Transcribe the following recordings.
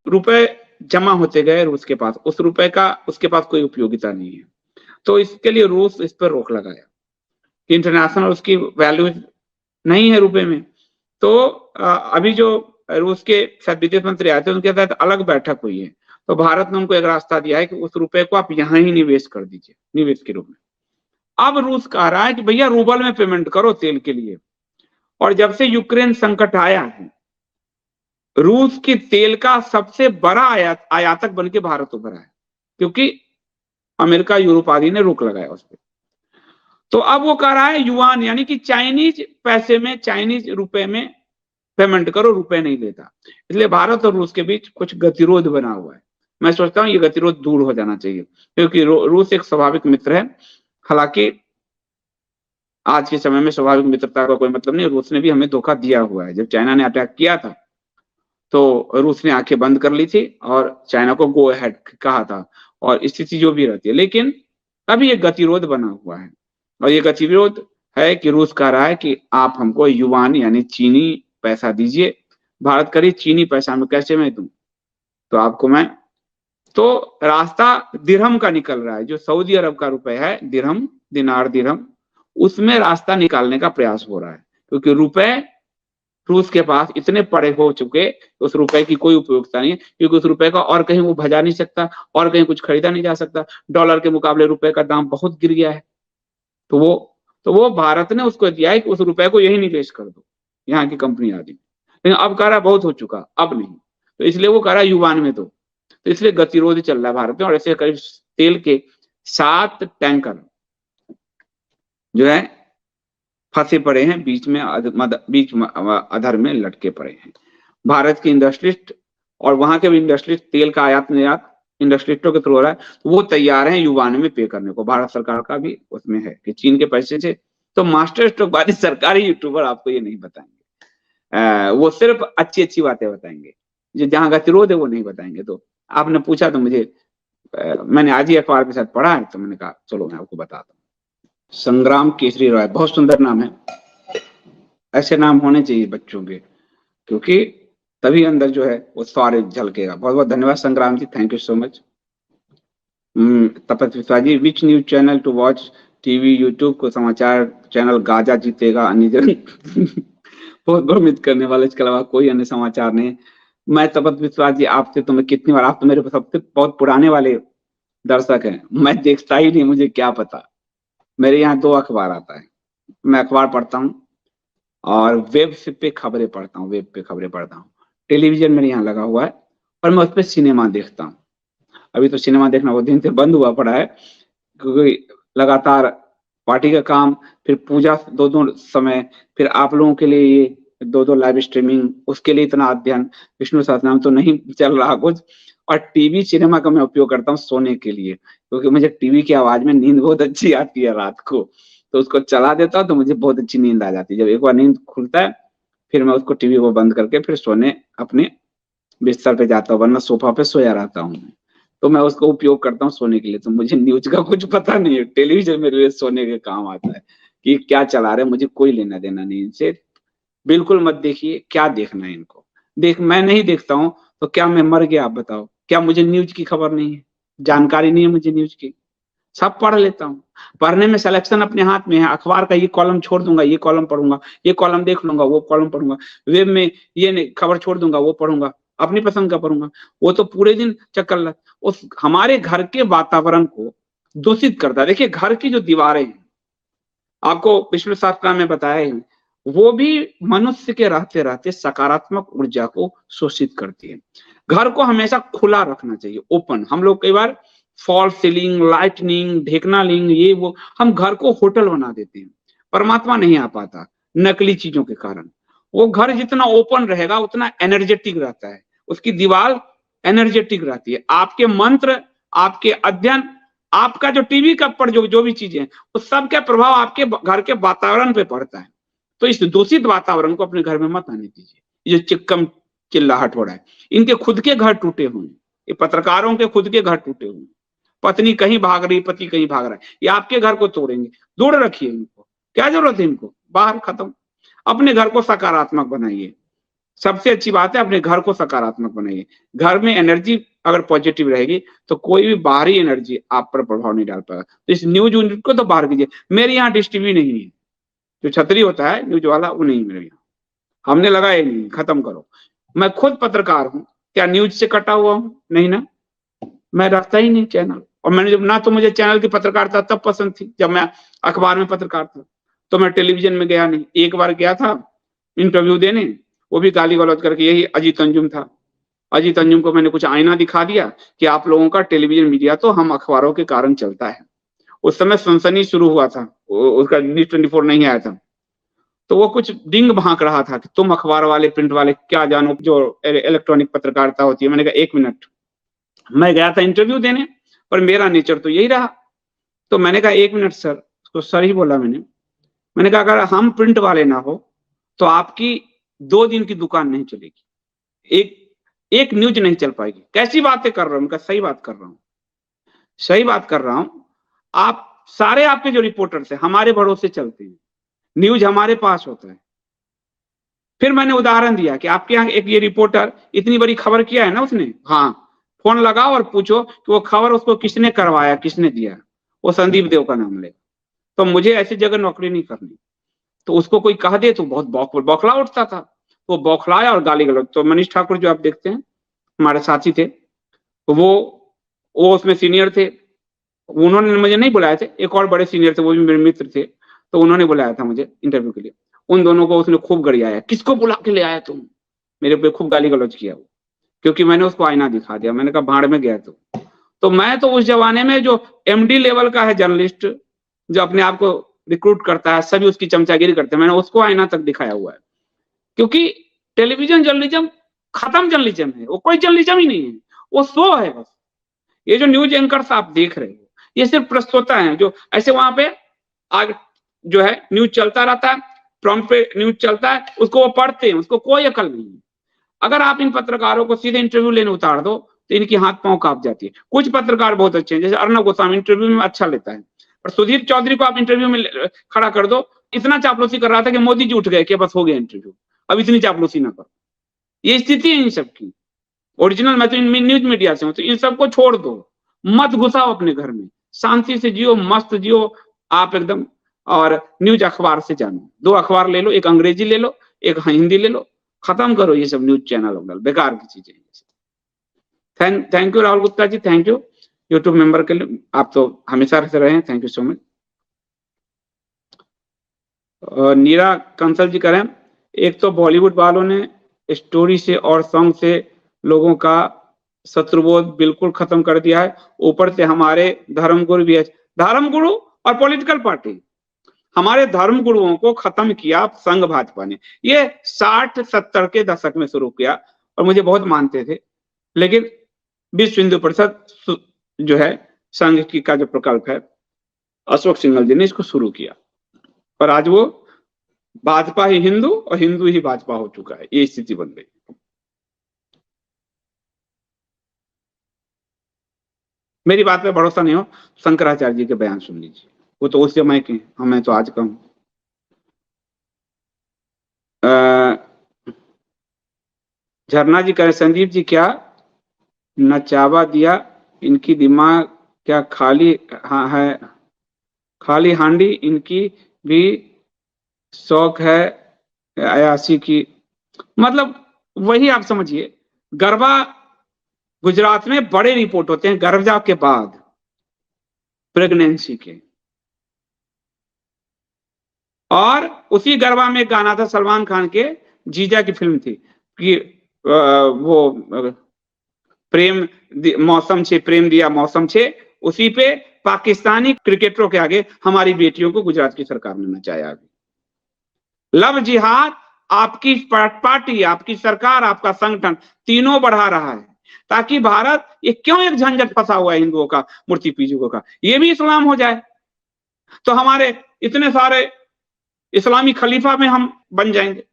रुपए जमा होते गए रूस के पास, उस रुपए का उसके पास कोई उपयोगिता नहीं है। तो इसके लिए रूस इस पर रोक लगाया कि इंटरनेशनल उसकी वैल्यू नहीं है रुपए में। तो अभी जो रूस के शायद विदेश मंत्री आए थे, उनके साथ अलग बैठक हुई है। तो भारत ने उनको एक रास्ता दिया है कि उस रुपए को आप यहाँ ही निवेश कर दीजिए, निवेश के रूप में। अब रूस कह रहा है कि भैया रूबल में पेमेंट करो तेल के लिए। और जब से यूक्रेन संकट आया है, रूस की तेल का सबसे बड़ा आयातक बन के भारत उभरा है, क्योंकि अमेरिका यूरोप आदि ने रोक लगाया उस पर। तो अब वो कह रहा है युआन यानी कि चाइनीज पैसे में, चाइनीज रुपए में पेमेंट करो, रुपए नहीं देता। इसलिए भारत और रूस के बीच कुछ गतिरोध बना हुआ है। मैं सोचता हूँ ये गतिरोध दूर हो जाना चाहिए, क्योंकि रूस एक स्वाभाविक मित्र है। हालांकि आज के समय में स्वाभाविक मित्रता का कोई मतलब नहीं, रूस ने भी हमें धोखा दिया हुआ है। जब चाइना ने अटैक किया था तो रूस ने आंखें बंद कर ली थी और चाइना को गो अहेड कहा था, और स्थिति जो भी रहती है। लेकिन अभी एक गतिरोध बना हुआ है, और ये गतिरोध है कि रूस कह रहा है कि आप हमको युआन यानी चीनी पैसा दीजिए। भारत करी चीनी पैसा में कैसे मैं दूं, तो आपको मैं, तो रास्ता दिरहम का निकल रहा है, जो सऊदी अरब का रुपए है, दिरहम, दिनार दिरहम, उसमें रास्ता निकालने का प्रयास हो रहा है। क्योंकि रुपए रूस के पास इतने पड़े हो चुके, उस रुपए की कोई उपयोगिता नहीं है, क्योंकि उस रुपए का और कहीं वो भजा नहीं सकता, और कहीं कुछ खरीदा नहीं जा सकता। डॉलर के मुकाबले रुपए का दाम बहुत गिर गया है। तो वो भारत ने उसको दिया है कि उस रुपए को यही निवेश कर दो, यहाँ की कंपनी आदि। लेकिन अब कह रहा बहुत हो चुका, अब नहीं, तो इसलिए वो कह रहा युवान में दो। तो इसलिए गतिरोध चल रहा है भारत में, और ऐसे करीब तेल के 7 टैंकर जो है फंसे पड़े हैं बीच में, अधर में लटके पड़े हैं। भारत के इंडस्ट्रिस्ट और वहां के भी इंडस्ट्रिस्ट, तेल का आयात निर्यात इंडस्ट्रिस्टों के थ्रू हो रहा है, तो वो तैयार हैं युवान में पे करने को। भारत सरकार का भी उसमें है कि चीन के पैसे से। तो मास्टर स्ट्रोक वाले सरकारी यूट्यूबर आपको ये नहीं बताएंगे, वो सिर्फ अच्छी अच्छी बातें बताएंगे, जो जहां गतिरोध है वो नहीं बताएंगे। तो आपने पूछा तो मुझे, मैंने आज ही अखबार के साथ पढ़ा है, तो मैंने कहा चलो मैं आपको बताता हूँ। संग्राम केसरी रॉय, बहुत सुंदर नाम है। ऐसे नाम होने चाहिए बच्चों के, क्योंकि तभी अंदर जो है वो सारे झलकेगा। बहुत बहुत धन्यवाद Sangram ji, thank you so much. Tapat Vishwas ji, which news channel to watch TV YouTube को समाचार चैनल गाजा जीतेगा अनिजन बहुत भ्रमित करने वाले, इसके अलावा कोई अन्य समाचार नहीं। मैं तपत विश्वास जी आपसे तो मैं कितनी बार, आप तो मेरे सबसे बहुत पुराने वाले दर्शक हैं, मैं देखता ही नहीं, मुझे क्या पता। मेरे यहाँ 2 अखबार आता है, मैं अखबार पढ़ता हूँ और वेब पे खबरें पढ़ता हूँ, वेब पे खबरें पढ़ता हूँ। टेलीविजन मेरे यहाँ लगा हुआ है और मैं उस पर सिनेमा देखता हूँ। अभी तो सिनेमा देखना बहुत दिन से बंद हुआ पड़ा है, क्योंकि लगातार पार्टी का काम, फिर पूजा 2-2 समय, फिर आप लोगों के लिए ये 2-2 लाइव स्ट्रीमिंग, उसके लिए इतना अध्ययन, विष्णु सहस्त्रनाम तो नहीं चल रहा कुछ। और टीवी सिनेमा का मैं उपयोग करता हूँ सोने के लिए, क्योंकि मुझे टीवी की आवाज में नींद बहुत अच्छी आती है रात को। तो उसको चला देता हूँ तो मुझे बहुत अच्छी नींद आ जाती है। जब एक बार नींद खुलता है, फिर मैं उसको टीवी को बंद करके फिर सोने अपने बिस्तर पे जाता हूँ, वरना सोफा पे सोया रहता हूँ। तो मैं उसको उपयोग करता हूँ सोने के लिए। तो मुझे न्यूज का कुछ पता नहीं है, टेलीविजन मेरे लिए सोने के काम आता है कि क्या चला रहे, मुझे कोई लेना देना नहीं इनसे। बिल्कुल मत देखिए, क्या देखना है इनको, मैं नहीं देखता हूँ तो क्या मैं मर गया, आप बताओ? क्या मुझे न्यूज की खबर नहीं है, जानकारी नहीं है मुझे न्यूज की? सब पढ़ लेता हूँ, पढ़ने में सिलेक्शन अपने हाथ में है। अखबार का ये कॉलम छोड़ दूंगा, ये कॉलम पढ़ूंगा, ये कॉलम देख लूंगा, वो कॉलम पढ़ूंगा। वेब में ये खबर छोड़ दूंगा, वो पढ़ूंगा, अपनी पसंद का पढ़ूंगा। वो तो पूरे दिन चक्कर उस हमारे घर के वातावरण को दूषित करता है। देखिए घर की जो दीवारें हैं, आपको विष्णु शास्त्र में बताया है, वो भी मनुष्य के रहते रहते सकारात्मक ऊर्जा को शोषित करती है। घर को हमेशा खुला रखना चाहिए, ओपन। हम लोग कई बार फॉल सीलिंग, लाइटनिंग, ढेकना लिंग, ये वो, हम घर को होटल बना देते हैं। परमात्मा नहीं आ पाता नकली चीजों के कारण। वो घर जितना ओपन रहेगा उतना एनर्जेटिक रहता है, उसकी दीवार एनर्जेटिक रहती है। आपके मंत्र, आपके अध्ययन, आपका जो टीवी का पर जो भी चीजें हैं, उस सब का प्रभाव आपके घर के वातावरण पे पड़ता है। तो इस दूषित वातावरण को अपने घर में मत आने दीजिए। ये चिक्कम चिल्लाहट हो रहा है, इनके खुद के घर टूटे हुए हैं, ये पत्रकारों के खुद के घर टूटे हुए हैं। पत्नी कहीं भाग रही, पति कहीं भाग रहा है, ये आपके घर को तोड़ेंगे। दूर रखिए इनको, क्या जरूरत है इनको, बाहर खत्म। अपने घर को सकारात्मक बनाइए, सबसे अच्छी बात है अपने घर को सकारात्मक बनाइए। घर में एनर्जी अगर पॉजिटिव रहेगी तो कोई भी बाहरी एनर्जी आप पर प्रभाव नहीं डाल पाएगा। तो इस न्यूज यूनिट को तो बाहर कीजिए। मेरे यहाँ डिश टीवी नहीं है, जो छतरी होता है न्यूज वाला वो नहीं मेरे यहाँ, हमने लगाया नहीं, खत्म करो। मैं खुद पत्रकार हूँ, क्या न्यूज से कटा हुआ हूँ? नहीं ना, मैं रखता ही नहीं चैनल। और मैंने जब ना तो मुझे चैनल की पत्रकारिता तब पसंद थी जब मैं अखबार में पत्रकार था, तो मैं टेलीविजन में गया नहीं। एक बार गया था इंटरव्यू देने, वो भी गाली गलौज करके, यही अजीत अंजुम था। अजीत अंजुम को मैंने कुछ आईना दिखा दिया कि आप लोगों का टेलीविजन मीडिया तो हम अखबारों के कारण चलता है। उस समय सनसनी शुरू हुआ था, उसका न्यूज 24 नहीं आया था, तो वो कुछ डिंग भांक रहा था कि तुम अखबार वाले प्रिंट वाले क्या जानो जो इलेक्ट्रॉनिक पत्रकारिता होती है। मैंने कहा 1 मिनट, मैं गया था इंटरव्यू देने और मेरा नेचर तो यही रहा। तो मैंने कहा 1 मिनट सर, उसको सर ही बोला मैंने कहा अगर हम प्रिंट वाले ना हो तो आपकी 2 दिन की दुकान नहीं चलेगी, एक न्यूज नहीं चल पाएगी। कैसी बातें कर रहा हूं? उनका सही बात कर रहा हूं, सही बात कर रहा हूं। आप सारे आपके जो रिपोर्टर्स हैं हमारे भरोसे चलते हैं, न्यूज हमारे पास होता है। फिर मैंने उदाहरण दिया कि आपके यहाँ एक ये रिपोर्टर इतनी बड़ी खबर किया है ना उसने, हाँ, फोन लगाओ और पूछो कि वो खबर उसको किसने करवाया, किसने दिया, वो संदीप देव का नाम ले। तो मुझे ऐसी जगह नौकरी नहीं करनी। तो उसको कोई कह दे तो बहुत बौखला उठता था, वो बौखलाया और गाली गलौज। तो मनीष ठाकुर जो आप देखते हैं हमारे साथी थे, वो उसमें सीनियर थे, उन्होंने मुझे नहीं बुलाए थे, एक और बड़े सीनियर थे वो भी मेरे मित्र थे, तो उन्होंने बुलाया था मुझे इंटरव्यू के लिए। उन दोनों को उसने खूब गरियाया, किसको बुला के ले आया तुम, मेरे पे खूब गाली गलौज किया वो, क्योंकि मैंने उसको आईना दिखा दिया। मैंने कहा भाड़ में गया तो मैं तो उस जमाने में जो एमडी लेवल का है जर्नलिस्ट, जो अपने आप को रिक्रूट करता है, सभी उसकी चमचागिरी करते हैं, मैंने उसको आईना तक दिखाया हुआ है। क्योंकि टेलीविजन जर्नलिज्म खत्म जर्नलिज्म है, वो कोई जर्नलिज्म ही नहीं है, वो शो है बस। ये जो न्यूज एंकर्स आप देख रहे हो ये सिर्फ प्रस्तोता है, जो ऐसे वहां पे आग जो है न्यूज चलता रहता है, प्रॉम्प्ट पे न्यूज चलता है, उसको वो पढ़ते हैं, उसको कोई अकल नहीं है। अगर आप इन पत्रकारों को सीधे इंटरव्यू लेने उतार दो तो इनकी हाथ पांव कांप जाती है। कुछ पत्रकार बहुत अच्छे हैं, जैसे अर्नब गोस्वामी इंटरव्यू में अच्छा लेता है, पर सुधीर चौधरी को आप इंटरव्यू में खड़ा कर दो, इतना चापलूसी कर रहा था कि मोदी जी उठ गए कि बस हो गया इंटरव्यू, अब इतनी चापलूसी ना करो। ये स्थिति है इन सबकी। ओरिजिनल मैं तो न्यूज मीडिया से हूं, तो इन सबको छोड़ दो, मत घुसाओ अपने घर में, शांति से जियो, मस्त जियो आप एकदम। और न्यूज अखबार से जानो, 2 अखबार ले लो, एक अंग्रेजी ले लो, एक हिंदी ले लो, खत्म करो ये सब न्यूज चैनल वगैरह, बेकार की चीजें। Thank you Rahul Gupta ji, thank you YouTube member के लिए, आप तो हमेशा से रहे हैं, thank you so much. Neera Kansal ji करें, एक तो बॉलीवुड वालों ने स्टोरी से और सॉन्ग से लोगों का शत्रुबोध बिल्कुल खत्म कर दिया है, ऊपर से हमारे धर्मगुरु भी है, धर्मगुरु और पॉलिटिकल पार्टी, हमारे धर्म गुरुओं को खत्म किया संघ भाजपा ने। ये 60-70 के दशक में शुरू किया और मुझे बहुत मानते थे, लेकिन विश्व हिंदू परिषद जो है संघ की का जो प्रकल्प है, अशोक सिंघल जी ने इसको शुरू किया और आज वो भाजपा ही हिंदू और हिंदू ही भाजपा हो चुका है, ये स्थिति बन गई। मेरी बात पे भरोसा नहीं हो, शंकराचार्य जी के बयान सुन लीजिए, वो तो उस समय के, हमें तो आज का हूं। झरना जी कह, संदीप जी क्या नचावा दिया, इनकी दिमाग क्या खाली है, खाली हांडी, इनकी भी शौक है अयासी की। मतलब वही आप समझिए, गरबा गुजरात में बड़े रिपोर्ट होते हैं गर्भजा के बाद, प्रेगनेंसी के, और उसी गरबा में गाना था सलमान खान के, जीजा की फिल्म थी कि वो प्रेम मौसम छे, प्रेम दिया मौसम छे, उसी पे पाकिस्तानी क्रिकेटरों के आगे हमारी बेटियों को गुजरात की सरकार ने नचाया। लव जिहाद आपकी पार्टी, आपकी सरकार, आपका संगठन तीनों बढ़ा रहा है, ताकि भारत ये क्यों एक झंझट फंसा हुआ है हिंदुओं का, मूर्ति पूजकों का, ये भी इस्लाम हो जाए तो हमारे इतने सारे इस्लामी खलीफा में हम बन जाएंगे।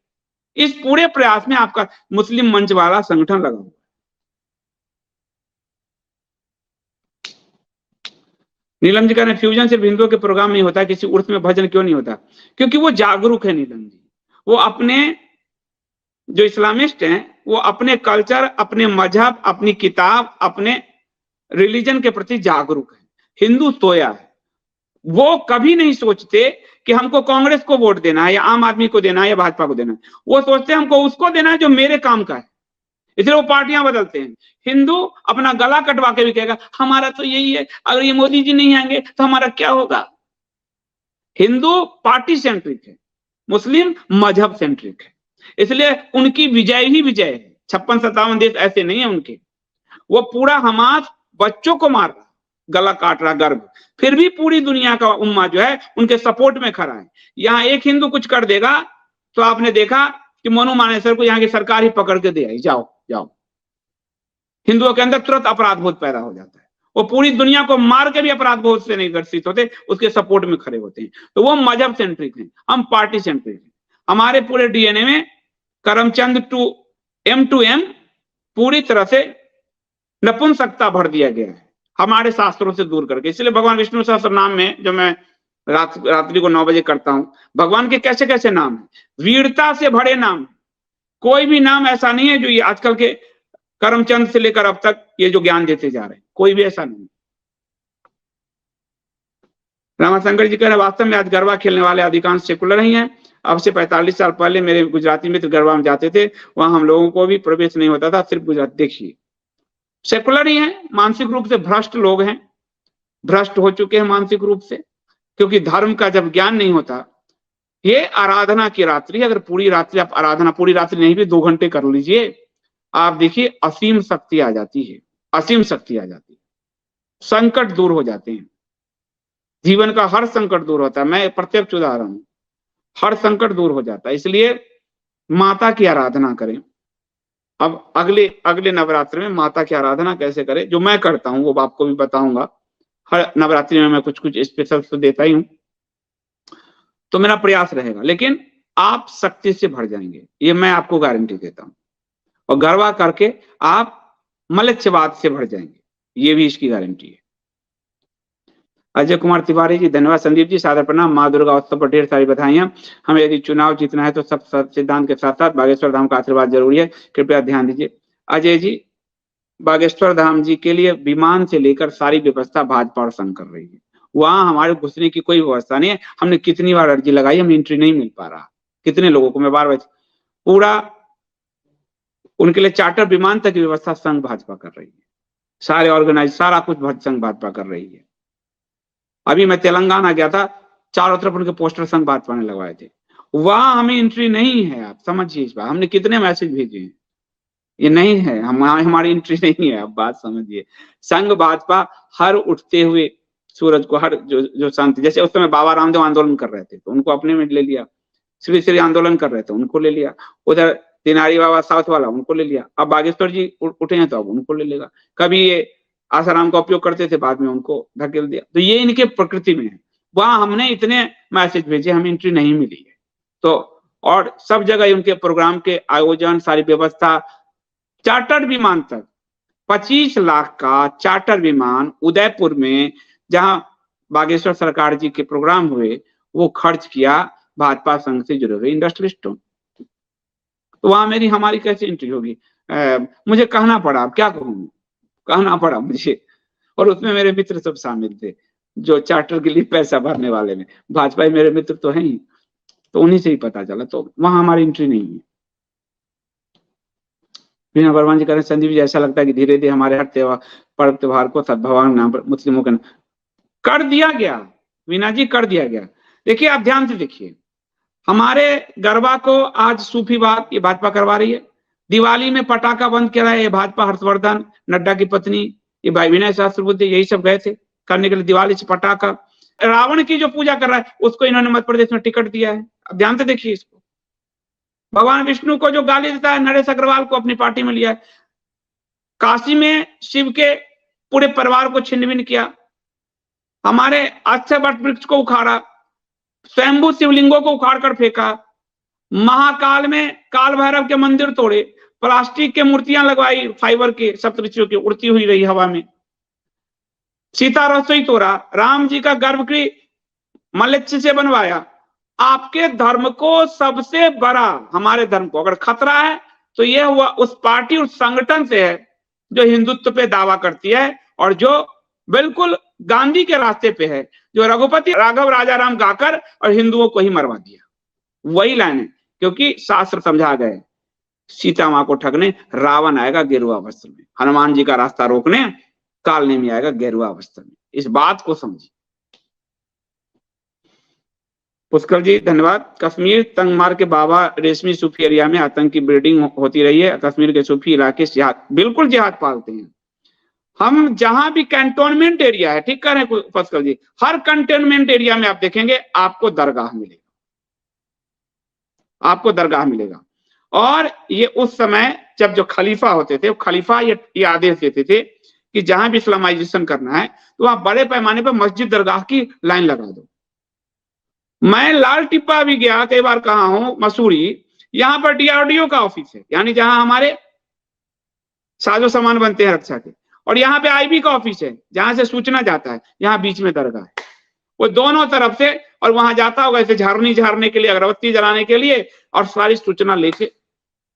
इस पूरे प्रयास में आपका मुस्लिम मंच वाला संगठन लगा हुआ। नीलम जी कह रहे हैं फ्यूजन सिर्फ हिंदुओं के प्रोग्राम में होता है, किसी उर्स में भजन क्यों नहीं होता? क्योंकि वो जागरूक है नीलम जी, वो अपने जो इस्लामिस्ट हैं वो अपने कल्चर, अपने मजहब, अपनी किताब, अपने रिलीजन के प्रति जागरूक है। हिंदू सोया है, वो कभी नहीं सोचते कि हमको कांग्रेस को वोट देना है या आम आदमी को देना है या भाजपा को देना है। वो सोचते हैं हमको उसको देना है जो मेरे काम का है, इसलिए वो पार्टियां बदलते हैं। हिंदू अपना गला कटवा के भी कहेगा हमारा तो यही है, अगर ये मोदी जी नहीं आएंगे तो हमारा क्या होगा। हिंदू पार्टी सेंट्रिक है, मुस्लिम मजहब सेंट्रिक है, इसलिए उनकी विजय ही विजय है। 56-57 देश ऐसे नहीं है उनके। वो पूरा हमास बच्चों को मार रहा, गला काट रहा, गर्भ, फिर भी पूरी दुनिया का उम्मा जो है उनके सपोर्ट में खड़ा है। यहाँ एक हिंदू कुछ कर देगा तो आपने देखा कि मनु मानेसर को यहाँ की सरकार ही पकड़ के दे आई, जाओ जाओ। हिंदुओं के अंदर तुरंत अपराध बोध पैदा हो जाता है, वो पूरी दुनिया को मार के भी अपराध बोध से नहीं ग्रसित होते, उसके सपोर्ट में खड़े होते हैं। तो वो मजहब सेंट्रिक हैं, हम पार्टी सेंट्रिक हैं। हमारे पूरे डीएनए में करमचंद टू एम पूरी तरह से नपुंसकता भर दिया गया है, हमारे शास्त्रों से दूर करके। इसलिए भगवान विष्णु सहस्त्र नाम में जो मैं रात्रि को 9 बजे करता हूं, भगवान के कैसे कैसे नाम है, वीरता से भरे नाम। कोई भी नाम ऐसा नहीं है जो ये आजकल के करमचंद से लेकर अब तक ये जो ज्ञान देते जा रहे हैं, कोई भी ऐसा नहीं। रामाशंकर जी कह रहे वास्तव में आज गरबा खेलने वाले अधिकांश सेकुलर ही हैं। अब से 45 साल पहले मेरे गुजराती मित्र गरबा में जाते थे, वहां हम लोगों को भी प्रवेश नहीं होता था, सिर्फ गुजरात। देखिए सेकुलर ही हैं, मानसिक रूप से भ्रष्ट लोग हैं, भ्रष्ट हो चुके हैं मानसिक रूप से, क्योंकि धर्म का जब ज्ञान नहीं होता। ये आराधना की रात्रि, अगर पूरी रात्रि आप आराधना, पूरी रात्रि नहीं भी 2 घंटे कर लीजिए, आप देखिए असीम शक्ति आ जाती है, असीम शक्ति आ जाती है, संकट दूर हो जाते हैं, जीवन का हर संकट दूर होता है। मैं प्रत्यक्ष उदाहरण हूं, हर संकट दूर हो जाता है। इसलिए माता की आराधना करें। अब अगले नवरात्रि में माता की आराधना कैसे करें, जो मैं करता हूं वो आपको भी बताऊंगा। हर नवरात्रि में मैं कुछ कुछ स्पेशल तो देता ही हूं, तो मेरा प्रयास रहेगा, लेकिन आप शक्ति से भर जाएंगे, ये मैं आपको गारंटी देता हूं। और गरबा करके आप मलच्छवाद से भर जाएंगे, ये भी इसकी गारंटी है। अजय कुमार तिवारी जी धन्यवाद। संदीप जी सादर प्रणाम। माँ दुर्गा उत्सव पर ढेर सारी बधाइयां। हमें यदि चुनाव जीतना है तो सब सिद्धांत के साथ साथ बागेश्वर धाम का आशीर्वाद जरूरी है, कृपया ध्यान दीजिए। अजय जी, बागेश्वर धाम जी के लिए विमान से लेकर सारी व्यवस्था भाजपा और संघ कर रही है, वहां हमारे घुसने की कोई व्यवस्था नहीं है। हमने कितनी बार अर्जी लगाई, हमें एंट्री नहीं मिल पा रहा। कितने लोगों को मैं बार बार, पूरा उनके लिए चार्टर विमान तक की व्यवस्था संघ भाजपा कर रही है, सारे ऑर्गेनाइज, सारा कुछ संघ भाजपा कर रही है। अभी मैं तेलंगाना गया था, चारों तरफ उनके पोस्टर संघ भाजपा ने लगवाए थे, वहां हमें एंट्री नहीं है। आप समझिए इस बात, हमने कितने मैसेज भेजे हैं, ये नहीं है, हमारी एंट्री नहीं है। आप बात समझिए, संघ भाजपा हर उठते हुए सूरज को, हर जो संत, जैसे उस समय बाबा रामदेव आंदोलन कर रहे थे तो उनको अपने में ले लिया, श्री श्री आंदोलन कर रहे थे उनको ले लिया, उधर तिनारी बाबा साउथ वाला उनको ले लिया, अब बागेश्वर जी उठे हैं तो अब उनको ले लेगा। कभी ये आसाराम का उपयोग करते थे, बाद में उनको धकेल दिया। तो ये इनके प्रकृति में है। वहां हमने इतने मैसेज भेजे, हमें एंट्री नहीं मिली है। तो और सब जगह उनके प्रोग्राम के आयोजन, सारी व्यवस्था, चार्टर्ड विमान तक 25 लाख का चार्टर विमान उदयपुर में, जहां बागेश्वर सरकार जी के प्रोग्राम हुए, वो खर्च किया भाजपा संघ से जुड़े हुए इंडस्ट्रियलिस्टों। तो वहां हमारी कैसे एंट्री होगी। मुझे कहना पड़ा, अब क्या कहूँ, कहना पड़ा मुझे। और उसमें मेरे मित्र सब शामिल थे, जो चार्टर के लिए पैसा भरने वाले में भाजपा मेरे मित्र तो हैं ही, तो उन्हीं से ही पता चला। तो वहां हमारी एंट्री नहीं है। वीना वर्मा जी कह रहे हैं संदीप जी, ऐसा लगता है कि धीरे धीरे हमारे हर पर्व त्योहार को सद्भाव नाम पर मुस्लिमों के कर दिया गया। वीना जी कर दिया गया। देखिए आप ध्यान से देखिए, हमारे गरबा को आज सूफीवाद ये भाजपा करवा रही है। दिवाली में पटाखा बंद करा है ये भाजपा, हर्षवर्धन, नड्डा की पत्नी, ये भाई विनय सहस्त्रबुद्धे, यही सब गए थे करने के लिए दिवाली से पटाखा। रावण की जो पूजा कर रहा है उसको इन्होंने मध्य प्रदेश में टिकट दिया है। अब ध्यान से देखिए इसको। भगवान विष्णु को जो गाली देता है, नरेश अग्रवाल को अपनी पार्टी में लिया है। काशी में शिव के पूरे परिवार को छिन्न भिन्न किया, हमारे अक्षय वट वृक्ष को उखाड़ा, स्वयंभू शिवलिंगों को उखाड़ कर फेंका, महाकाल में काल भैरव के मंदिर तोड़े, प्लास्टिक के मूर्तियां लगवाई फाइबर के सप्तऋषियों की, उड़ती हुई रही हवा में, सीता रसोई तोड़ा, राम जी का गर्भगृह मलेच्छ से बनवाया, आपके धर्म को सबसे बड़ा, हमारे धर्म को अगर खतरा है तो यह हुआ उस पार्टी, उस संगठन से है जो हिंदुत्व पे दावा करती है और जो बिल्कुल गांधी के रास्ते पे है, जो रघुपति राघव राजाराम गाकर और हिंदुओं को ही मरवा दिया। वही लाइन है, क्योंकि शास्त्र समझा गए सीता मां को ठगने रावण आएगा गेरुआ वस्त्र में, हनुमान जी का रास्ता रोकने काल नेमी आएगा गेरुआ वस्त्र में। इस बात को समझिए। पुष्कर जी धन्यवाद। कश्मीर तंगमार के बाबा रेशमी सूफी एरिया में आतंकी ब्रीडिंग होती रही है। कश्मीर के सूफी इलाके जिहाद, बिल्कुल जिहाद पालते हैं। हम जहां भी कैंटोनमेंट एरिया है, ठीक कह रहे हैं पुष्कर जी, हर कैंटोनमेंट एरिया में आप देखेंगे आपको दरगाह मिलेगा, आपको दरगाह मिलेगा। और ये उस समय जब जो खलीफा होते थे, वो खलीफा ये आदेश देते थे कि जहां भी इस्लामाइजेशन करना है तो वहां बड़े पैमाने पर मस्जिद दरगाह की लाइन लगा दो। मैं लाल टिब्बा भी गया, कई बार कहा हूं, मसूरी, यहां पर डीआरडीओ का ऑफिस है, यानी जहां हमारे साजो सामान बनते हैं रक्षा के, और यहाँ पे आईबी का ऑफिस है जहां से सूचना जाता है, यहाँ बीच में दरगाह है, वो दोनों तरफ से, और वहां जाता होगा ऐसे झाड़ने के लिए, अगरबत्ती जलाने के लिए, और सारी सूचना लेके।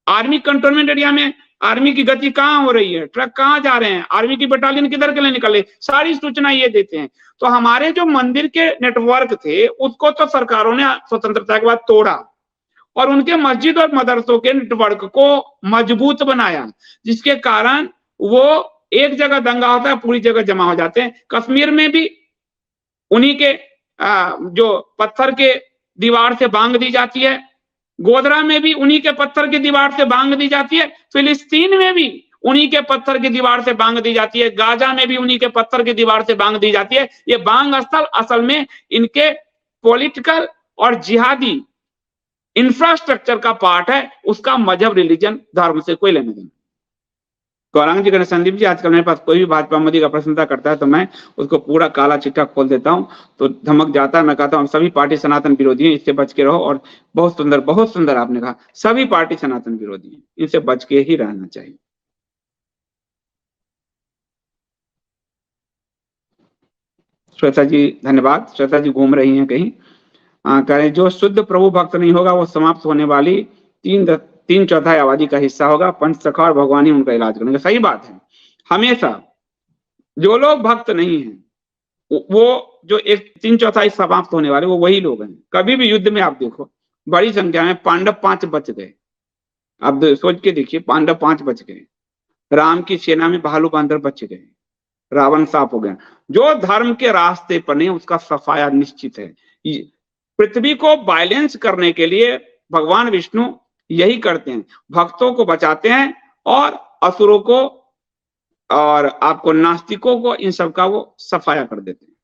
आर्मी कंटोनमेंट एरिया में आर्मी की गति कहाँ हो रही है, ट्रक कहाँ जा रहे हैं, आर्मी की बटालियन किधर के लिए निकले, सारी सूचना ये देते हैं। तो हमारे जो मंदिर के नेटवर्क थे उसको तो सरकारों ने स्वतंत्रता के बाद तोड़ा और उनके मस्जिद और मदरसों के नेटवर्क को मजबूत बनाया, जिसके कारण वो एक जगह दंगा होता है पूरी जगह जमा हो जाते हैं। कश्मीर में भी उन्हीं के जो पत्थर के दीवार से बांग दी जाती है, गोधरा में भी उन्हीं के पत्थर की दीवार से बांग दी जाती है, फिलिस्तीन में भी उन्हीं के पत्थर की दीवार से बांग दी जाती है, गाजा में भी उन्हीं के पत्थर की दीवार से बांग दी जाती है। ये बांग स्थल असल में इनके पॉलिटिकल और जिहादी इंफ्रास्ट्रक्चर का पार्ट है, उसका मजहब रिलीजन धर्म से कोई लेने देना। गौरांग जी, संदीप जी, आजकल मेरे पास कोई भी भाजपा मोदी का प्रशंसा करता है तो मैं उसको पूरा काला चिट्ठा खोल देता हूं, तो धमक जाता है। मैं कहता हूं सभी पार्टी सनातन विरोधी हैं, इससे बच के रहो। और बहुत सुंदर आपने कहा, सभी पार्टी सनातन विरोधी हैं, इनसे बच के ही रहना चाहिए। श्वेता जी धन्यवाद। श्वेता जी घूम रही हैं कहीं। कह रहे जो शुद्ध प्रभु भक्त नहीं होगा वो समाप्त होने वाली 3/4 आबादी का हिस्सा होगा। पंचसखा और भगवान ही उनका इलाज करेंगे। सही बात है। हमेशा जो लोग भक्त नहीं हैं वो जो 3/4 समाप्त होने वाले वो वही लोग हैं। कभी भी युद्ध में आप देखो बड़ी संख्या में पांडव 5 बच गए। आप सोच के देखिए, पांडव 5 बच गए। राम की सेना में भालू बांदर बच गए, रावण साफ हो गया। जो धर्म के रास्ते पर नहीं उसका सफाया निश्चित है। पृथ्वी को बैलेंस करने के लिए भगवान विष्णु यही करते हैं, भक्तों को बचाते हैं और असुरों को और आपको नास्तिकों को, इन सब का वो सफाया कर देते हैं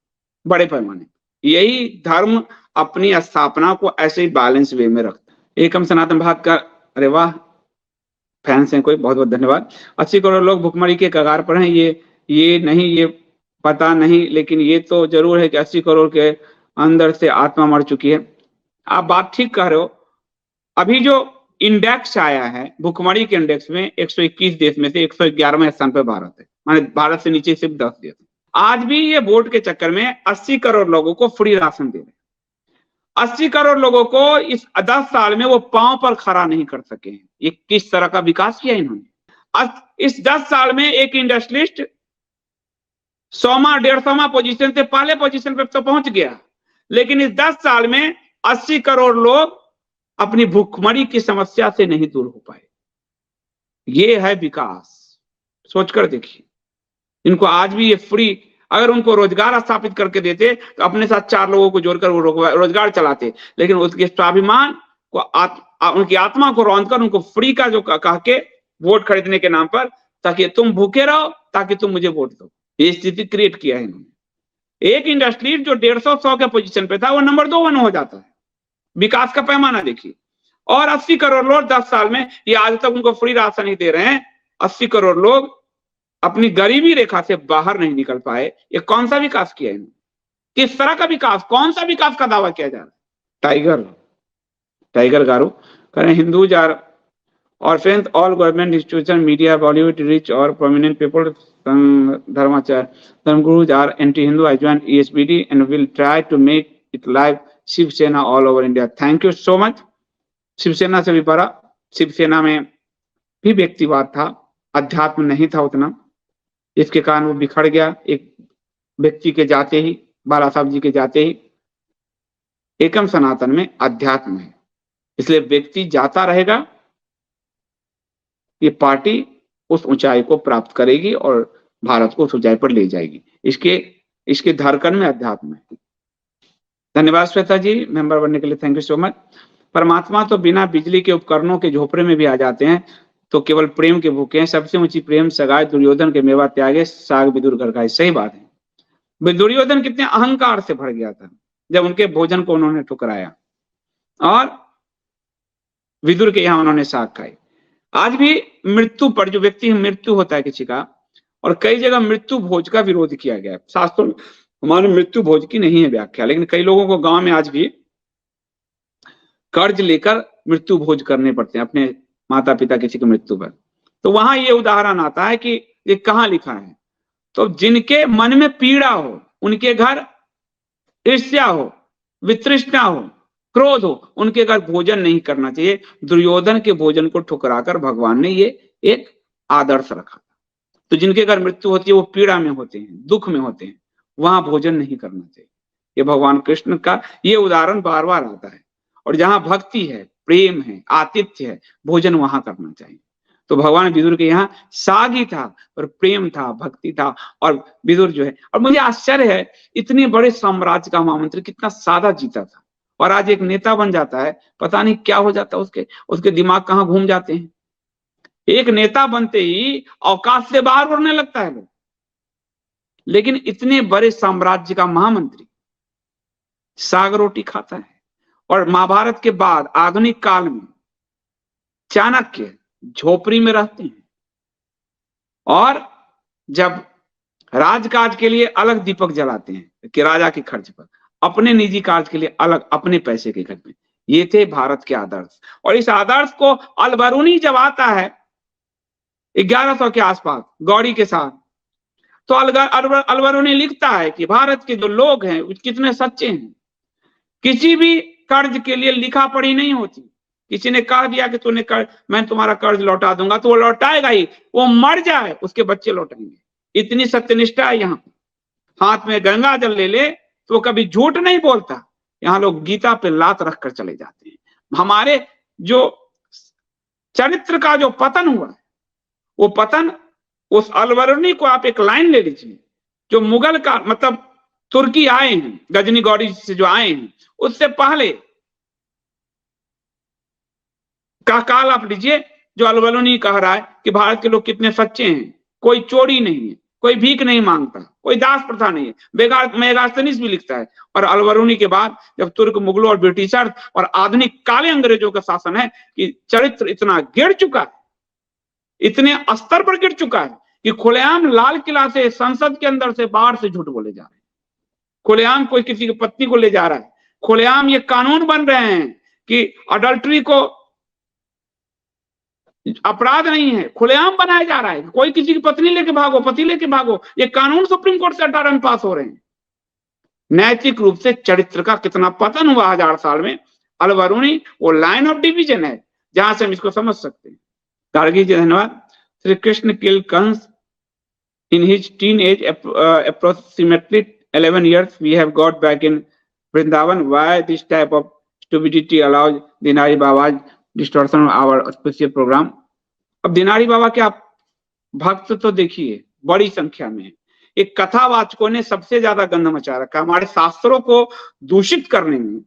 बड़े पैमाने। यही धर्म अपनी स्थापना को ऐसे ही बैलेंस वे में रखता है। एकम सनातन भारत का, अरे वाह, फैंस हैं कोई, बहुत बहुत धन्यवाद। 80 करोड़ लोग भुखमरी के कगार पर हैं, ये नहीं, ये पता नहीं, लेकिन ये तो जरूर है कि 80 करोड़ के अंदर से आत्मा मर चुकी है। आप बात ठीक कह रहे हो। अभी जो इंडेक्स आया है भुखमरी के इंडेक्स में 121 देश में से 111वें स्थान पर भारत है, माने भारत से नीचे सिर्फ 10 देश। आज भी ये वोट के चक्कर में 80 करोड़ लोगों को फ्री राशन दे रहे हैं। 80 करोड़ लोगों को इस 10 साल में वो पांव पर खड़ा नहीं कर सके हैं। ये किस तरह का विकास किया इन्होंने। इस 10 साल में एक इंडस्ट्रियलिस्ट 100वां 150वां पोजीशन से पहले पोजीशन पे तो पहुंच गया, लेकिन इस 10 साल में 80 करोड़ लोग अपनी भूखमरी की समस्या से नहीं दूर हो पाए। ये है विकास। सोचकर देखिए, इनको आज भी ये फ्री, अगर उनको रोजगार स्थापित करके देते तो अपने साथ 4 लोगों को जोड़कर वो रोजगार चलाते, लेकिन उसके स्वाभिमान को उनकी आत्मा को रौंदकर उनको फ्री का जो कह के वोट खरीदने के नाम पर, ताकि तुम भूखे रहो ताकि तुम मुझे वोट दो, ये स्थिति क्रिएट किया है इन्होंने। एक इंडस्ट्री जो 150-100 के पोजीशन पे था वो नंबर 2 हो जाता है। विकास का पैमाना देखिए। और 80 करोड़ लोग 10 साल में, ये आज तक उनको फ्री राशन ही दे रहे हैं। 80 करोड़ लोग अपनी गरीबी रेखा से बाहर नहीं निकल पाए। ये कौन सा विकास किया इन्होंने? किस तरह का विकास, कौन सा विकास का दावा किया जा रहा है? टाइगर गारू करें Hindus are orphans, all government institutions, media, Bollywood, rich or prominent people, Dharmacharya, Dharmgurus are anti-Hindu. I joined ESBD and will try to make it live Shivsena all over India. Thank you so much. Shivsena से भी बड़ा, शिवसेना में भी व्यक्तिवाद था, अध्यात्म नहीं था उतना, इसके कारण वो बिखर गया। एक व्यक्ति के जाते ही, बाला साहब जी के जाते ही, एकम सनातन में अध्यात्म है, इसलिए व्यक्ति जाता रहेगा, ये पार्टी उस ऊंचाई को प्राप्त करेगी और भारत को उस ऊंचाई पर ले जाएगी। इसके धड़कन में अध्यात्म है। धन्यवाद श्वेता जी, मेंबर बनने के लिए थैंक यू सो मच। परमात्मा तो बिना बिजली के उपकरणों के झोपड़े में भी आ जाते हैं, तो केवल प्रेम के भूखे हैं। सबसे ऊंची प्रेम सगाए, दुर्योधन के मेवा त्यागे, साग विदुर घर खाए। सही बात है। दुर्योधन कितने अहंकार से भर गया था जब उनके भोजन को उन्होंने ठुकराया, और विदुर के यहां उन्होंने साग खाई। आज भी मृत्यु पर, जो व्यक्ति मृत्यु होता है किसी का, और कई जगह मृत्यु भोज का विरोध किया गया है शास्त्रों में। हमारे मृत्यु भोज की नहीं है व्याख्या, लेकिन कई लोगों को गांव में आज भी कर्ज लेकर मृत्यु भोज करने पड़ते हैं अपने माता पिता किसी की मृत्यु पर। तो वहां ये उदाहरण आता है कि ये कहां लिखा है, तो जिनके मन में पीड़ा हो, उनके घर ईर्ष्या हो, वितृष्णा हो, क्रोध हो, उनके घर भोजन नहीं करना चाहिए। दुर्योधन के भोजन को ठुकराकर भगवान ने ये एक आदर्श रखा। तो जिनके घर मृत्यु होती है वो पीड़ा में होते हैं, दुख में होते हैं, वहां भोजन नहीं करना चाहिए। ये भगवान कृष्ण का ये उदाहरण बार बार आता है। और जहां भक्ति है, प्रेम है, आतिथ्य है, भोजन वहां करना चाहिए। तो भगवान विदुर के यहाँ साग ही था, और प्रेम था, भक्ति था। और विदुर जो है, और मुझे आश्चर्य है, इतने बड़े साम्राज्य का महामंत्री कितना सादा जीता था, और आज एक नेता बन जाता है, पता नहीं क्या हो जाता है उसके दिमाग कहाँ घूम जाते हैं। एक नेता बनते ही औकात से बाहर उड़ने लगता है लोग। लेकिन इतने बड़े साम्राज्य का महामंत्री साग रोटी खाता है। और महाभारत के बाद आधुनिक काल में चाणक्य झोपड़ी में रहते हैं, और जब राजकाज के लिए अलग दीपक जलाते हैं कि राजा के खर्च पर, अपने निजी कार्य के लिए अलग अपने पैसे के घर में। ये थे भारत के आदर्श। और इस आदर्श को अलबरूनी जब आता है 1100 के आसपास गौड़ी के साथ, तो अलबरूनी लिखता है कि भारत के जो लोग हैं कितने सच्चे हैं। किसी भी कर्ज के लिए लिखा पढ़ी नहीं होती। किसी ने कह दिया कि तूने मैं तुम्हारा कर्ज लौटा दूंगा, तो वो लौटाएगा ही, वो मर जाए उसके बच्चे लौटाएंगे। इतनी सत्यनिष्ठा है यहाँ। हाथ में गंगा जल ले तो वो कभी झूठ नहीं बोलता। यहाँ लोग गीता पे लात रख कर चले जाते हैं। हमारे जो चरित्र का जो पतन हुआ है, वो पतन उस अलबरूनी को आप एक लाइन ले लीजिए, जो मुगल का मतलब तुर्की आए हैं, गजनी गौड़ी से जो आए हैं, उससे पहले का काल आप लीजिए, जो अलबरूनी कह रहा है कि भारत के लोग कितने सच्चे हैं, कोई चोरी नहीं है, कोई भीख नहीं मांगता, कोई दास प्रथा नहीं है। मेगास्थनीस भी लिखता है। और अलबरूनी के बाद जब तुर्क, मुगलों और ब्रिटिशर्स और आधुनिक काले अंग्रेजों का शासन है, कि चरित्र इतना गिर चुका है, इतने स्तर पर गिर चुका है कि खुलेआम लाल किला से, संसद के अंदर से, बाहर से झूठ बोले जा रहे हैं। खुलेआम कोई किसी की पत्नी को ले जा रहा है। खुलेआम ये कानून बन रहे हैं कि अडल्ट्री को अपराध नहीं है, खुलेआम बनाया जा रहा है। कोई किसी की पत्नी लेके भागो, पति लेके भागो, ये कानून सुप्रीम कोर्ट से 18 में पास हो रहे हैं। नैतिक रूप से चरित्र का कितना पतन हुआ 1000 साल में। अलबरूनी वो लाइन ऑफ डिवीजन है जहां से हम इसको समझ सकते हैं। गार्गी जी धन्यवाद। श्री कृष्ण किल Kans in his teenage, approximately 11 years, we have got back in Vrindavan. Why this type of stupidity allows दिनारी Baba distortion of our special program? अब दिनारी बाबा के आप भक्त तो देखिए बड़ी संख्या में। एक कथावाचकों ने सबसे ज्यादा गंध मचा रखा। हमारे शास्त्रों को दूषित करने में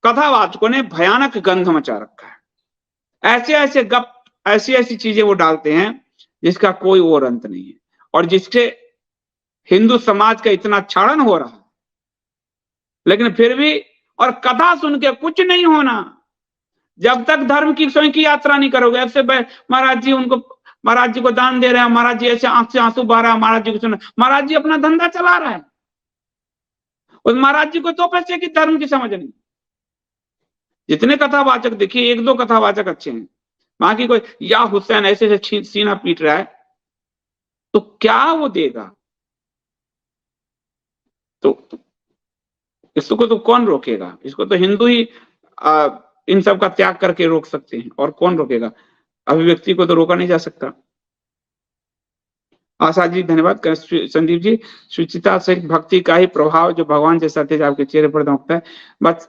कथावाचकों ने भयानक गंध मचा रखा है। ऐसे ऐसे गप, ऐसी ऐसी चीजें वो डालते हैं जिसका कोई और अंत नहीं है, और जिससे हिंदू समाज का इतना क्षरण हो रहा है। लेकिन फिर भी, और कथा सुन के कुछ नहीं होना जब तक धर्म की स्वयं की यात्रा नहीं करोगे। ऐसे महाराज जी को दान दे रहे हैं, महाराज जी ऐसे आंख से आंसू बहा रहा है, महाराज जी को सुना। महाराज जी अपना धंधा चला रहा है, उस महाराज जी को 2 पैसे की धर्म की समझ नहीं। जितने कथावाचक देखिए, 1-2 कथावाचक अच्छे हैं, बाकी कोई या हुसैन ऐसे सीना पीट रहा है, तो क्या वो देगा? तो इसको तो कौन रोकेगा? इसको तो हिंदू ही इन सब का त्याग करके रोक सकते हैं, और कौन रोकेगा? अभिव्यक्ति को तो रोका नहीं जा सकता। आशा जी धन्यवाद। संदीप जी, शुचिता सहित भक्ति का ही प्रभाव जो भगवान जैसा तेज आपके चेहरे पर दमकता है। बस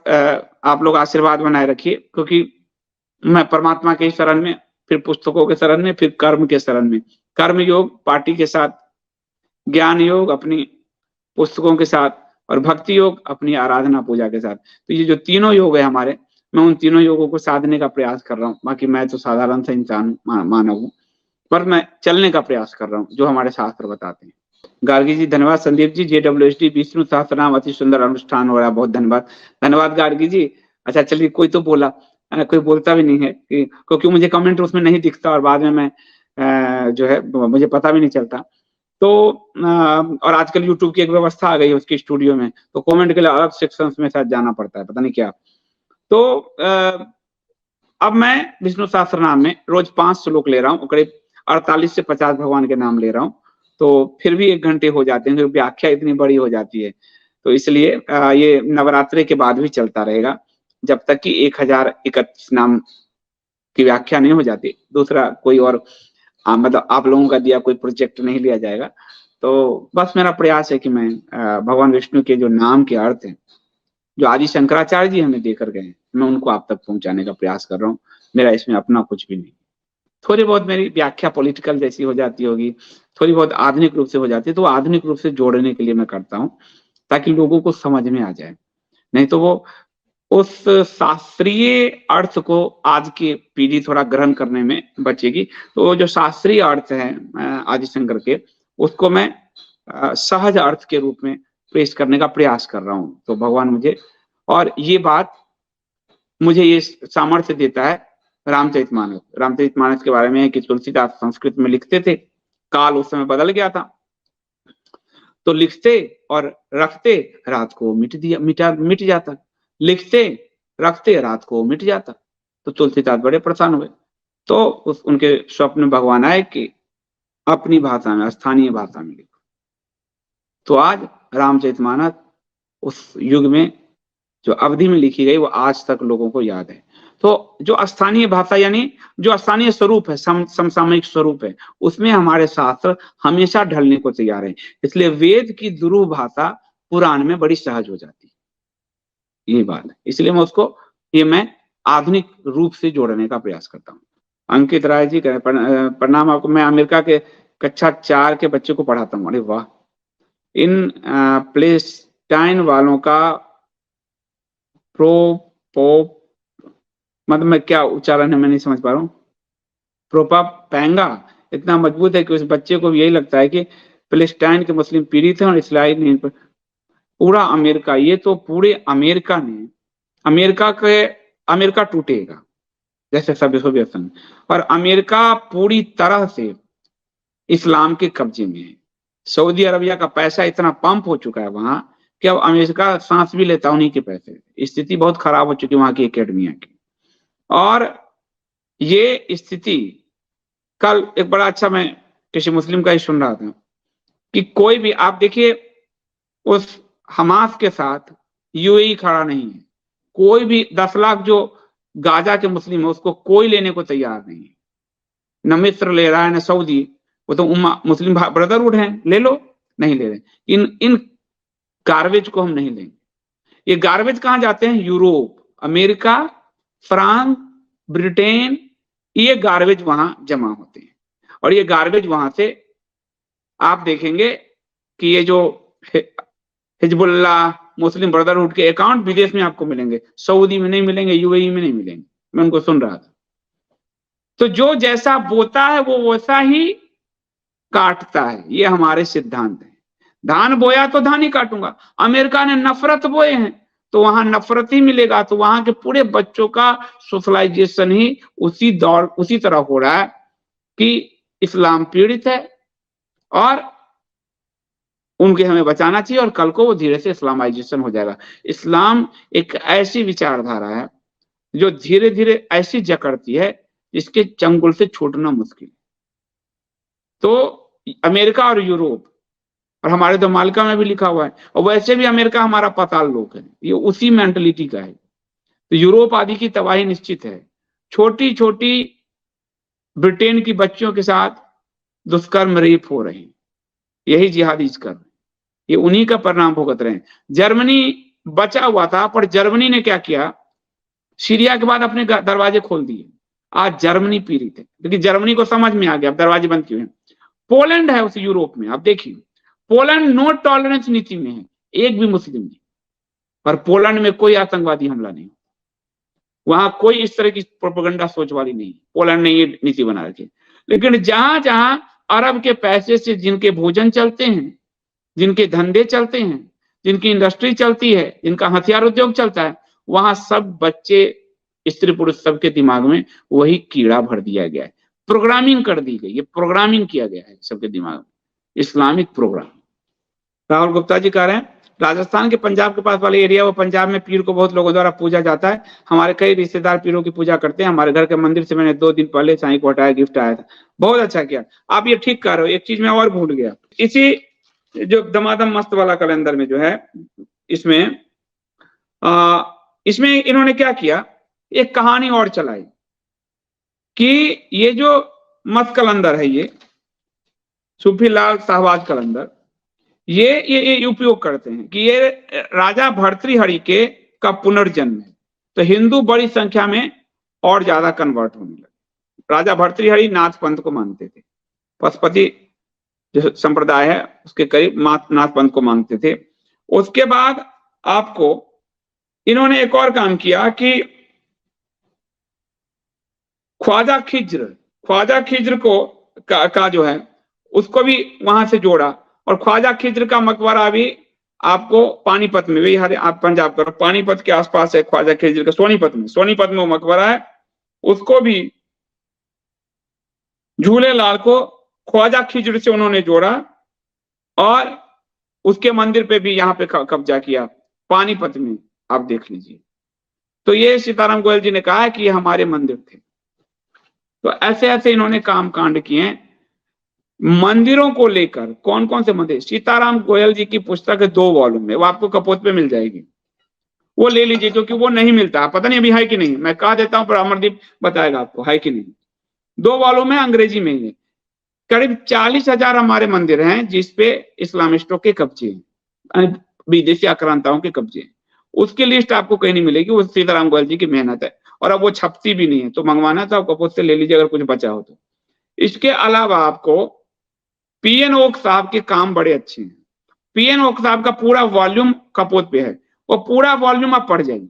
आप लोग आशीर्वाद बनाए रखिए, क्योंकि मैं परमात्मा के शरण में, फिर पुस्तकों के शरण में, फिर कर्म के शरण में। कर्म योग पार्टी के साथ, ज्ञान योग अपनी पुस्तकों के साथ, और भक्ति योग अपनी आराधना पूजा के साथ। तो ये जो तीनों योग है हमारे, मैं उन तीनों योगों को साधने का प्रयास कर रहा हूँ। बाकी मैं तो साधारण सा इंसान मानव हूँ, पर मैं चलने का प्रयास कर रहा हूँ जो हमारे शास्त्र बताते हैं। गार्गी जी धन्यवाद। संदीप जी, JWSD विष्णु सहस्त्र नाम अति सुंदर अनुष्ठान हो रहा है, बहुत धन्यवाद। धन्यवाद गार्गी जी। अच्छा चलिए, कोई तो बोला, कोई बोलता भी नहीं है, क्योंकि मुझे कमेंट उसमें नहीं दिखता, और बाद में मैं जो है मुझे पता भी नहीं चलता। तो और आजकल यूट्यूब की एक व्यवस्था आ गई है उसकी स्टूडियो में, तो कमेंट के लिए अलग सेक्शंस में शायद जाना पड़ता है, पता नहीं क्या। तो अब मैं विष्णु सहस्त्र नाम में रोज 5 श्लोक ले रहा हूँ, करीब 48 से 50 भगवान के नाम ले रहा हूँ। तो फिर भी 1 घंटे हो जाते हैं, क्योंकि व्याख्या इतनी बड़ी हो जाती है। तो इसलिए ये नवरात्रि के बाद भी चलता रहेगा, जब तक कि 1031 नाम की व्याख्या नहीं हो जाती। दूसरा कोई और मतलब आप लोगों का दिया कोई प्रोजेक्ट नहीं लिया जाएगा। तो बस मेरा प्रयास है कि मैं भगवान विष्णु के जो नाम के अर्थ हैं, जो आदि शंकराचार्य जी हमें देकर गए हैं, मैं उनको आप तक पहुंचाने का प्रयास कर रहा हूँ। मेरा इसमें अपना कुछ भी नहीं। थोड़ी बहुत मेरी व्याख्या पॉलिटिकल जैसी हो जाती होगी, थोड़ी बहुत आधुनिक रूप से हो जाती है, तो आधुनिक रूप से जोड़ने के लिए मैं करता हूँ, ताकि लोगों को समझ में आ जाए। नहीं तो वो उस शास्त्रीय अर्थ को आज की पीढ़ी थोड़ा ग्रहण करने में बचेगी। तो वो जो शास्त्रीय अर्थ है आदिशंकर के, उसको मैं सहज अर्थ के रूप में पेश करने का प्रयास कर रहा हूँ। तो भगवान मुझे, और ये बात मुझे ये सामर्थ्य देता है रामचरितमानस। रामचरितमानस के बारे में है कि तुलसीदास संस्कृत में लिखते थे, काल उस समय बदल गया था, तो लिखते और रखते, रात को मिट जाता, लिखते रखते, रात को मिट जाता। तो तुलसीदास बड़े प्रसन्न हुए, तो उनके स्वप्न में भगवान आए कि अपनी भाषा में, स्थानीय भाषा में लिखो। तो आज रामचरितमानस उस युग में जो अवधि में लिखी गई, वो आज तक लोगों को याद है। तो जो स्थानीय भाषा, यानी जो स्थानीय स्वरूप है, समसामयिक स्वरूप है, उसमें हमारे शास्त्र हमेशा ढलने को तैयार है। इसलिए वेद की दुरूह भाषा पुराण में बड़ी सहज हो जाती है, ये बात है। इसलिए मैं आधुनिक रूप से जोड़ने का प्रयास करता हूँ। अंकित राय जी कह प्रणाम आपको। मैं अमेरिका के कक्षा 4 के बच्चे को पढ़ाता हूँ। अरे वाह! इन प्लेस्टाइन वालों का प्रोपोप, मतलब मैं क्या उच्चारण है, मैं नहीं समझ पा रहा हूँ। प्रोपापेंगा इतना मजबूत है कि उस बच्चे को यही लगता है कि पैलेस्टाइन के मुस्लिम पीड़ित हैं और इसराइल ने पूरा अमेरिका, ये तो पूरे अमेरिका ने, अमेरिका टूटेगा जैसे सोवियत संघ, और अमेरिका पूरी तरह से इस्लाम के कब्जे में है। सऊदी अरबिया का पैसा इतना पंप हो चुका है वहां कि अब अमेरिका सांस भी लेता उन्हीं के पैसे। स्थिति बहुत खराब हो चुकी है वहां की एकेडमिया की। और ये स्थिति, कल एक बड़ा अच्छा, मैं किसी मुस्लिम का ही सुन रहा था कि कोई भी, आप देखिए, उस हमास के साथ यूएई खड़ा नहीं है। कोई भी 10 लाख जो गाजा के मुस्लिम है, उसको कोई लेने को तैयार नहीं है। न मिस्र ले रहा है, न सऊदी, वो तो मुस्लिम ब्रदरहुड है, ले लो, नहीं ले रहे। इन गार्बेज को हम नहीं लेंगे। ये गार्बेज कहां जाते हैं? यूरोप, अमेरिका, फ्रांस, ब्रिटेन, ये गार्बेज वहां जमा होते हैं। और ये गार्बेज वहां से आप देखेंगे कि ये जो हिजबुल्लाह, मुस्लिम ब्रदरहुड के अकाउंट विदेश में आपको मिलेंगे, सऊदी में नहीं मिलेंगे, यूएई में नहीं मिलेंगे। मैं उनको सुन रहा था। तो जो जैसा बोता है वो वैसा ही काटता है, ये हमारे सिद्धांत है। धान बोया तो धान ही काटूंगा। अमेरिका ने नफरत बोए हैं तो वहां नफरत ही मिलेगा। तो वहां के पूरे बच्चों का सोशलाइजेशन ही उसी तरह हो रहा है कि इस्लाम पीड़ित है और उनके हमें बचाना चाहिए, और कल को वो धीरे से इस्लामाइजेशन हो जाएगा। इस्लाम एक ऐसी विचारधारा है जो धीरे धीरे ऐसी जकड़ती है जिसके चंगुल से छूटना मुश्किल। तो अमेरिका और यूरोप और हमारे तो मालिका में भी लिखा हुआ है। और वैसे भी अमेरिका हमारा पाताल लोक है, ये उसी मेंटलिटी का है। तो यूरोप आदि की तबाही निश्चित है। छोटी छोटी ब्रिटेन की बच्चियों के साथ दुष्कर्म रेप हो रहे हैं, यही जिहादीज कर रहे हैं, ये उन्हीं का परिणाम भुगत रहे हैं। जर्मनी बचा हुआ था, पर जर्मनी ने क्या किया, सीरिया के बाद अपने दरवाजे खोल दिए। आज जर्मनी पीड़ित है, क्योंकि जर्मनी को समझ में आ गया अब दरवाजे बंद किए हैं। पोलैंड है उस यूरोप में, आप देखिए पोलैंड नो टॉलरेंस नीति में है, एक भी मुस्लिम नहीं, पर पोलैंड में कोई आतंकवादी हमला नहीं, वहां कोई इस तरह की प्रोपेगेंडा सोच वाली नहीं, पोलैंड ने ये नीति बना रखी। लेकिन जहां जहां अरब के पैसे से जिनके भोजन चलते हैं, जिनके धंधे चलते हैं, जिनकी इंडस्ट्री चलती है, जिनका हथियार उद्योग चलता है, वहां सब बच्चे, स्त्री पुरुष सबके दिमाग में वही कीड़ा भर दिया गया है, प्रोग्रामिंग कर दी गई, ये प्रोग्रामिंग किया गया है सबके दिमाग में, इस्लामिक प्रोग्राम। राहुल गुप्ता जी कह रहे हैं राजस्थान के पंजाब के पास वाले एरिया, वो पंजाब में पीर को बहुत लोगों द्वारा पूजा जाता है, हमारे कई रिश्तेदार पीरों की पूजा करते हैं, हमारे घर के मंदिर से मैंने 2 दिन पहले साईं को हटाया, गिफ्ट आया था। बहुत अच्छा किया, आप ये ठीक कर रहे हो। एक चीज मैं और भूल गया, इसी जो दमादम मस्त वाला कैलेंडर में जो है, इसमें इसमें इन्होंने क्या किया, एक कहानी और चलाई कि ये जो मस्त कैलेंडर है, ये सूफी लाल शाहबाज कैलेंडर, ये उपयोग करते हैं कि ये राजा भर्तृहरि के का पुनर्जन्म है, तो हिंदू बड़ी संख्या में और ज्यादा कन्वर्ट होने लगे। राजा भर्तृहरि नाथ पंथ को मानते थे, पशुपति जो संप्रदाय है उसके करीब नाथ पंथ को मानते थे। उसके बाद आपको इन्होंने एक और काम किया कि ख्वाजा खिज्र को का जो है उसको भी वहां से जोड़ा, और ख्वाजा खिज्र का मकबरा भी आपको पानीपत में, वही हरे आप पंजाब का पानीपत के आसपास है ख्वाजा खिज्र का, सोनीपत में वो मकबरा है, उसको भी झूलेलाल को ख्वाजा खिज्र से उन्होंने जोड़ा और उसके मंदिर पे भी यहाँ पे कब्जा किया पानीपत में, आप देख लीजिए। तो ये सीताराम गोयल जी ने कहा है कि ये हमारे मंदिर थे। तो ऐसे ऐसे इन्होंने काम कांड किए। मंदिरों को लेकर कौन कौन से मंदिर, सीताराम गोयल जी की पुस्तक है 2 वॉल्यूम में, वो आपको कपोत पे मिल जाएगी, वो ले लीजिए, क्योंकि वो नहीं मिलता, पता नहीं अभी है कि नहीं, मैं कह देता हूं पर अमरदीप बताएगा आपको है कि नहीं। 2 वॉल्यूम है, अंग्रेजी में ही। करीब 40,000 हमारे मंदिर हैं जिसपे इस्लामिस्टों के कब्जे हैं, विदेशी आक्रांताओं के कब्जे हैं। उसकी लिस्ट आपको कहीं नहीं मिलेगी, वो सीताराम गोयल जी की मेहनत है, और अब वो छपती भी नहीं है, तो मंगवाना था कपोत से ले लीजिए अगर कुछ बचा हो तो। इसके अलावा आपको पीएन ओक साहब के काम बड़े अच्छे हैं, पीएन ओक साहब का पूरा वॉल्यूम कपोत पे है, वो पूरा वॉल्यूम आप पढ़ जाइए,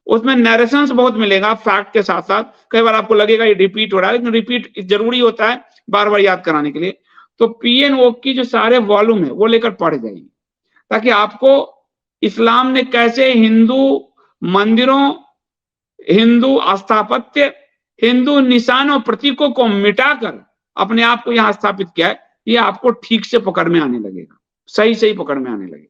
उसमें नरेशंस बहुत मिलेगा फैक्ट के साथ साथ। कई बार आपको लगेगा ये रिपीट हो रहा है, लेकिन रिपीट जरूरी होता है बार बार याद कराने के लिए। तो पीएन ओक की जो सारे वॉल्यूम है वो लेकर पढ़ जाइए, ताकि आपको इस्लाम ने कैसे हिंदू मंदिरों, हिंदू स्थापत्य, हिंदू निशानों प्रतीकों को मिटाकर अपने आप को यहां स्थापित किया है, ये आपको ठीक से पकड़ में आने लगेगा, सही पकड़ में आने लगेगा।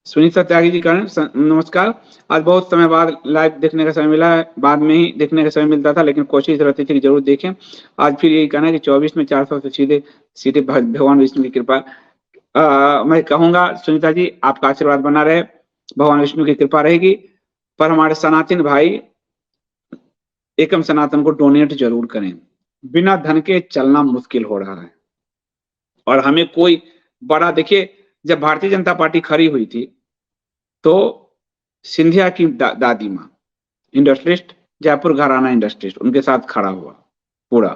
सुनीता त्यागी जी कारण नमस्कार। आज बहुत समय बाद लाइव देखने का समय मिला है, बाद में ही देखने का समय मिलता था, लेकिन कोशिश रहती थी कि जरूर देखें। आज फिर यही कहना है कि 24 में 400 से सीधे भगवान विष्णु की कृपा। मैं कहूंगा सुनीता जी आपका आशीर्वाद बना रहे, भगवान विष्णु की कृपा रहेगी। पर हमारे सनातन भाई एकम सनातन को डोनेट जरूर करें, बिना धन के चलना मुश्किल हो रहा है। और हमें कोई बड़ा, देखिए जब भारतीय जनता पार्टी खड़ी हुई थी तो सिंधिया की दादी माँ इंडस्ट्रिस्ट, जयपुर घराना इंडस्ट्रिस्ट, उनके साथ खड़ा हुआ पूरा,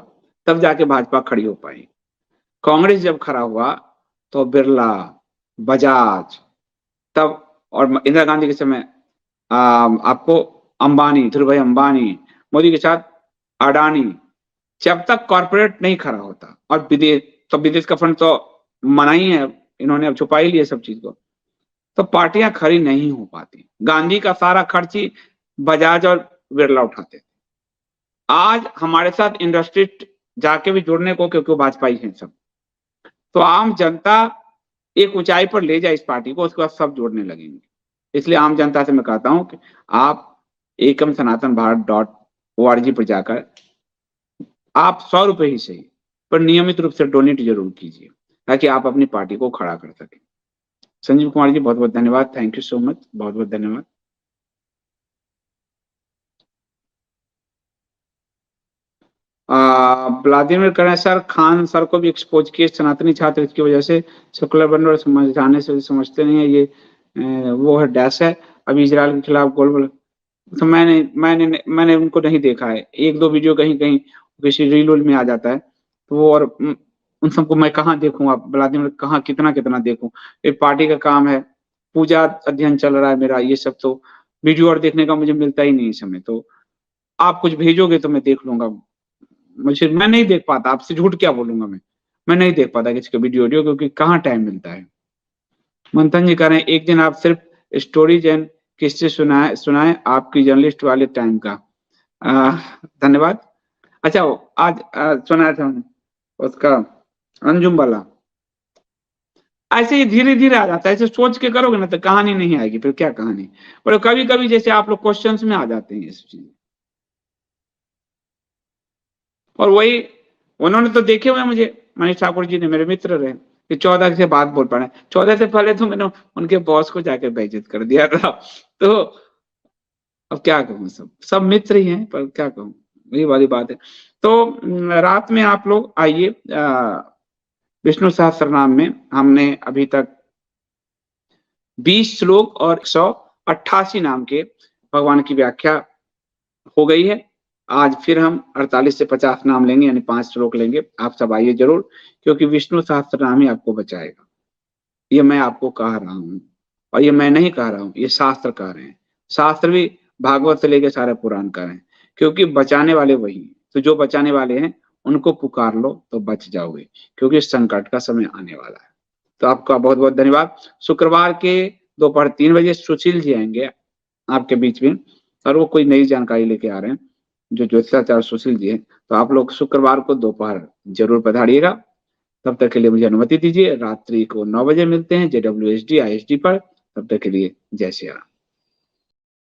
तब जाके भाजपा खड़ी हो पाई। कांग्रेस जब खड़ा हुआ तो बिरला, बजाज, तब और इंदिरा गांधी के समय आपको अंबानी, धीरू भाई अंबानी, मोदी के साथ अडानी, जब तक कॉर्पोरेट नहीं खड़ा होता, और विदेश का फंड तो मना ही है, इन्होंने अब छुपा ही लिया सब चीज को, तो पार्टियां खड़ी नहीं हो पाती। गांधी का सारा खर्च ही बजाज और बिरला उठाते थे। आज हमारे साथ इंडस्ट्री जाके भी जुड़ने को, क्योंकि भाजपाई हैं सब, तो आम जनता एक ऊंचाई पर ले जाए इस पार्टी को, उसके बाद सब जोड़ने लगेंगे। इसलिए आम जनता से मैं कहता हूं कि आप एकम सनातन भारत.org पर जाकर आप 100 रुपए ही सही पर नियमित रूप से डोनेट जरूर कीजिए। ताकि आप अपनी पार्टी को खड़ा कर सकें। संजीव कुमार जी बहुत बहुत धन्यवाद, थैंक यू सो मच, बहुत बहुत धन्यवाद। व्लादिमीर करें सर, खान सर को भी एक्सपोज किए सनातनी छात्र, इसकी वजह से सेकुलर बनने और समझाने से समझते नहीं है, ये वो है डैश है। अभी इजराइल के खिलाफ गोल, तो मैंने उनको नहीं देखा है, एक दो वीडियो कहीं कहीं किसी रील उल में आ जाता है, तो वो और उन सबको मैं कहाँ देखूं, आप व्लादिमीर कहाँ कितना कितना देखूं, ये पार्टी का काम है, पूजा अध्ययन चल रहा है मेरा, ये सब तो वीडियो और देखने का मुझे मिलता ही नहीं इस समय। तो आप कुछ भेजोगे तो मैं देख लूंगा, मैं नहीं देख पाता, आपसे झूठ क्या बोलूंगा मैं नहीं देख पाता किसी का वीडियो वीडियो, क्योंकि कहाँ टाइम मिलता है। मंथन जी कह रहे हैं एक दिन आप सिर्फ स्टोरीज एंड किस्से सुनाए सुनाए आपकी जर्नलिस्ट वाले टाइम का। धन्यवाद। अच्छा आज सुनाया था उसका अंजुम वाला, ऐसे ही धीरे धीरे आ जाता है, ऐसे सोच के करोगे ना तो कहानी नहीं आएगी, फिर क्या कहानी। पर कभी कभी जैसे आप लोग क्वेश्चंस में आ जाते हैं इस चीज, और वही उन्होंने तो देखे हुए मुझे, मनीष ठाकुर जी ने, मेरे मित्र रहे, कि 14 से बात बोल पा रहे हैं, 14 से पहले तो मैंने उनके बॉस को जाके बेइज्जत कर दिया था। तो अब क्या कहूँ, सब सब मित्र ही हैं, पर क्या कहूँ, वही वाली बात है। तो रात में आप लोग आइए, विष्णु सहस्त्र नाम में हमने अभी तक 20 श्लोक और 188 नाम के भगवान की व्याख्या हो गई है। आज फिर हम 48 से 50 नाम लेंगे, यानी 5 श्लोक लेंगे। आप सब आइए जरूर, क्योंकि विष्णु सहस्त्र नाम ही आपको बचाएगा। ये मैं आपको कह रहा हूँ, और ये मैं नहीं कह रहा हूँ, ये शास्त्र कह रहे हैं। शास्त्र भी भागवत से लेके सारे पुराण कह रहे हैं, क्योंकि बचाने वाले वही हैं। तो जो बचाने वाले हैं उनको पुकार लो तो बच जाओगे, क्योंकि संकट का समय आने वाला है। तो आपका बहुत बहुत धन्यवाद। शुक्रवार के दोपहर 3 बजे सुशील जी आएंगे आपके बीच में, और वो कोई नई जानकारी लेके आ रहे हैं, जो ज्योतिषाचार्य सुशील जी हैं। तो आप लोग शुक्रवार को दोपहर जरूर पधारिएगा। तब तक के लिए मुझे अनुमति दीजिए, रात्रि को 9 बजे मिलते हैं JWSD ISD पर। तब तक के लिए जय श्री राम।